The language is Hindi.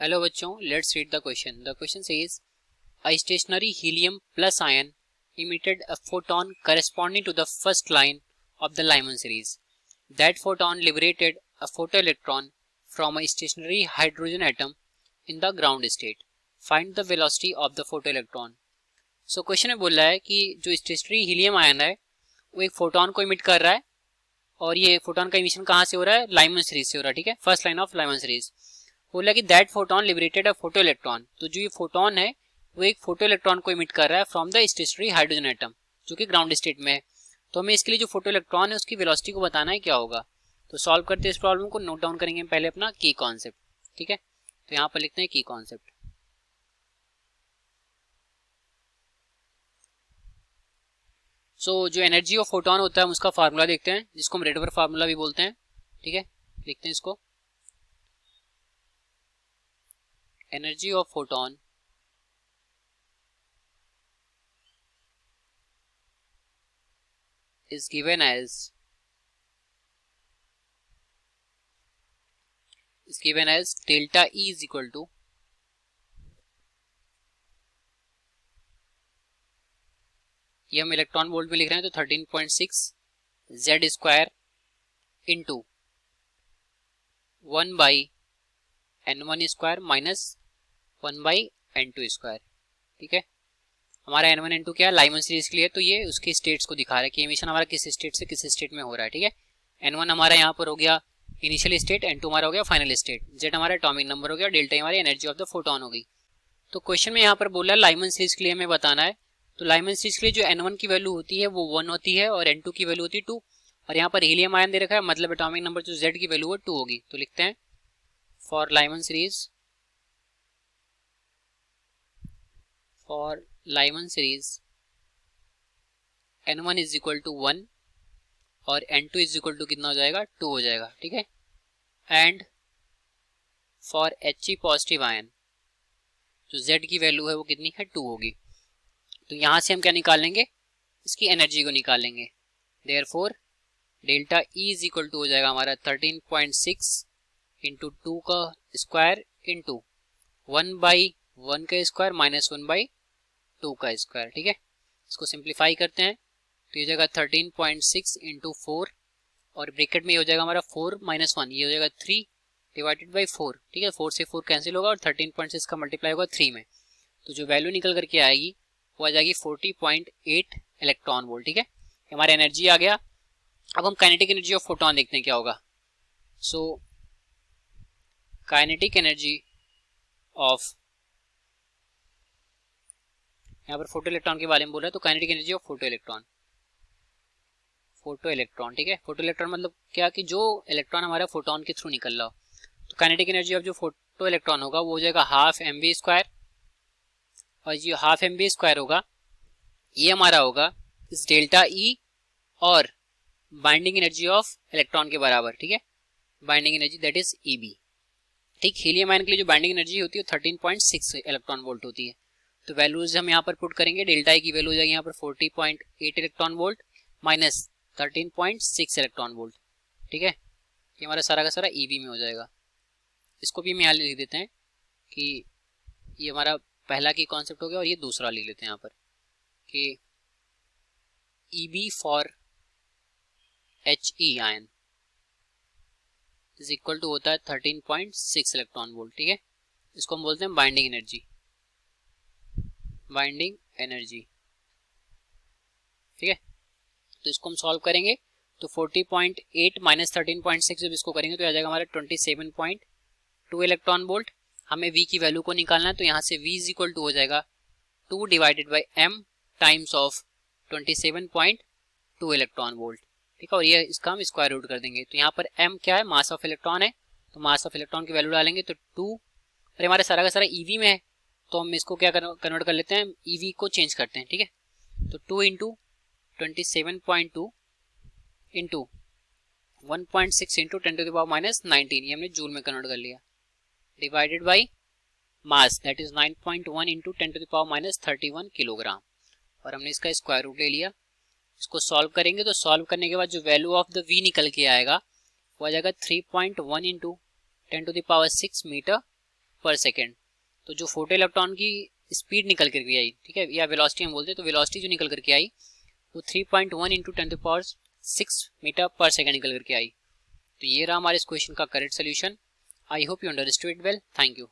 हेलो बच्चों, let's read the question. The question says a stationary helium plus ion emitted a photon corresponding to the first line of the Lyman series. That photon liberated a photoelectron from a stationary hydrogen atom in the ground state. Find the velocity of the photoelectron. So question में बोल रहा है कि जो स्टेशनरी हीलियम आयन है वो एक फोटोन को इमिट कर रहा है और ये फोटोन का इमिशन कहाँ से हो रहा है? लाइमन सीरीज से हो रहा है. ठीक है, first line of Lyman series. बोला कि that photon liberated a photo electron. तो जो ये फोटोन है वो एक फोटो इलेक्ट्रॉन को इमिट कर रहा है from the stationary hydrogen atom जो कि ग्राउंड स्टेट में है. तो हमें इसके लिए जो फोटो इलेक्ट्रॉन है उसकी वेलोसिटी को बताना है क्या होगा. तो सॉल्व करते हैं इस प्रॉब्लम को. नोट डाउन करेंगे पहले अपना की कॉन्सेप्ट. ठीक है, तो यहाँ पर लिखते हैं की कॉन्सेप्ट. सो जो एनर्जी ऑफ फोटोन होता है उसका फार्मूला देखते हैं जिसको हम रेडबर फार्मूला भी बोलते हैं. ठीक है, लिखते हैं इसको. Energy of photon is given as delta E is equal to ये हम इलेक्ट्रॉन वोल्ट में लिख रहे हैं तो 13.6 Z square into 1 by N1 square minus 1 by N2 square. ठीक है, हमारा N1 N2 क्या है? लाइमन सीरीज के लिए. तो ये उसके स्टेट्स को दिखा रहा है कि एमिशन हमारा किस स्टेट से किस स्टेट में हो रहा है. ठीक है, N1 हमारा यहाँ पर हो गया इनिशियल स्टेट, N2 हमारा हो गया फाइनल स्टेट, Z हमारा एटॉमिक नंबर हो गया, डेल्टा हमारी एनर्जी ऑफ द फोटोन हो गई. तो क्वेश्चन में यहाँ पर बोला है लाइमन सीरीज के लिए हमें बताना है. तो लाइमन सीरीज के लिए जो N1 की वैल्यू होती है वो 1 होती है और N2 की वैल्यू होती है 2. और यहाँ पर हीलियम आयन दे रखा है, मतलब एटॉमिक नंबर जो Z की वैल्यू है 2 होगी. तो लिखते हैं for Lyman series N1 is equal to 1 और N2 इज इक्वल टू कितना हो जाएगा? 2 हो जाएगा. ठीक है, and for He positive ion जो Z की वैल्यू है वो कितनी है? 2 होगी. तो यहां से हम क्या निकालेंगे? इसकी एनर्जी को निकालेंगे. Therefore delta E is equal to हो जाएगा हमारा 13.6 इंटू 2 का स्क्वायर इंटू 1 बाई 1 का स्क्वायर माइनस 1 बाई 2 का स्क्वायर. ठीक है, इसको सिंप्लीफाई करते हैं तो ये हो जाएगा 13.6 इंटू 4 और ब्रैकेट में ये हो जाएगा हमारा 4 माइनस 1, ये हो जाएगा 3 डिवाइडेड बाई 4. ठीक है, 4 से 4 कैंसिल होगा और 13.6 का मल्टीप्लाई होगा 3 में. तो जो वैल्यू निकल करके आएगी वो आ जाएगी 40.8 इलेक्ट्रॉन वोल्ट. ठीक है, हमारा एनर्जी आ गया. अब हम काइनेटिक एनर्जी ऑफ फोटोन देखते हैं क्या होगा. सो काइनेटिक एनर्जी ऑफ, यहाँ पर फोटो इलेक्ट्रॉन के बारे में बोल रहा है. तो kinetic energy of photo electron. ठीक है, फोटो इलेक्ट्रॉन मतलब क्या कि जो इलेक्ट्रॉन हमारा फोटोन के थ्रू निकल रहा हो. तो काइनेटिक एनर्जी ऑफ जो फोटो इलेक्ट्रॉन होगा वो हो जाएगा हाफ mv स्क्वायर, और ये हाफ mv स्क्वायर होगा ये हमारा होगा इस डेल्टा E और बाइंडिंग एनर्जी ऑफ इलेक्ट्रॉन के बराबर. ठीक है, binding energy that is Eb. ठीक, हीलियम आयन के लिए जो बाइंडिंग एनर्जी होती है 13.6 इलेक्ट्रॉन वोल्ट होती है. तो वैल्यूज हम यहाँ पर पुट करेंगे. डेल्टा E की वैल्यू हो जाएगी यहाँ पर 40.8 electron volt minus 13.6 electron volt. ठीक है, ये हमारा सारा का सारा Eb में हो जाएगा. इसको भी हम यहाँ लिख देते हैं कि ये हमारा पहला की कॉन्सेप्ट हो गया और ये दूसरा लिख लेते हैं यहाँ पर कि Eb for He ion is equal to होता है 13.6 इलेक्ट्रॉन वोल्ट. ठीक है, इसको हम बोलते हैं बाइंडिंग एनर्जी. ठीक है, तो इसको हम सॉल्व करेंगे तो 40.8 माइनस 13.6 जब इसको करेंगे तो आ जाएगा हमारा 27.2 इलेक्ट्रॉन वोल्ट. हमें V की वैल्यू को निकालना है तो यहाँ से V इज इक्वल टू हो जाएगा 2 divided by m times of 27.2 electron volt. ठीक है, और ये इसका हम स्क्वायर रूट कर देंगे. तो यहाँ पर m क्या है? मास ऑफ इलेक्ट्रॉन है. तो मास ऑफ इलेक्ट्रॉन की वैल्यू डालेंगे तो 2, और हमारा सारा का सारा EV में है तो हम इसको क्या कन्वर्ट कर लेते हैं, EV को चेंज करते हैं. ठीक है, तो 2 into 27.2 into 1.6 into 10 to the power minus 19, ये हमने जूल में कन्वर्ट कर लिया, divided by mass that is 9.1 into 10 to the power minus 31 kilogram, और हमने इसका स्क्वायर रूट ले लिया. इसको सॉल्व करेंगे तो सॉल्व करने के बाद जो वैल्यू ऑफ द V निकल के आएगा वो आ जाएगा 3.1 into 10 to the power 6 metre पर सेकेंड। तो जो फोटो इलेक्ट्रॉन की स्पीड निकल करके आई, ठीक है, या वेलोसिटी हम बोलते हैं, तो वेलोसिटी जो निकल करके आई वो 3.1 इंटू 10⁶ मीटर पर सेकेंड निकल करके आई। तो ये रहा हमारे इस क्वेश्चन का correct solution. I hope you understood it well. Thank you.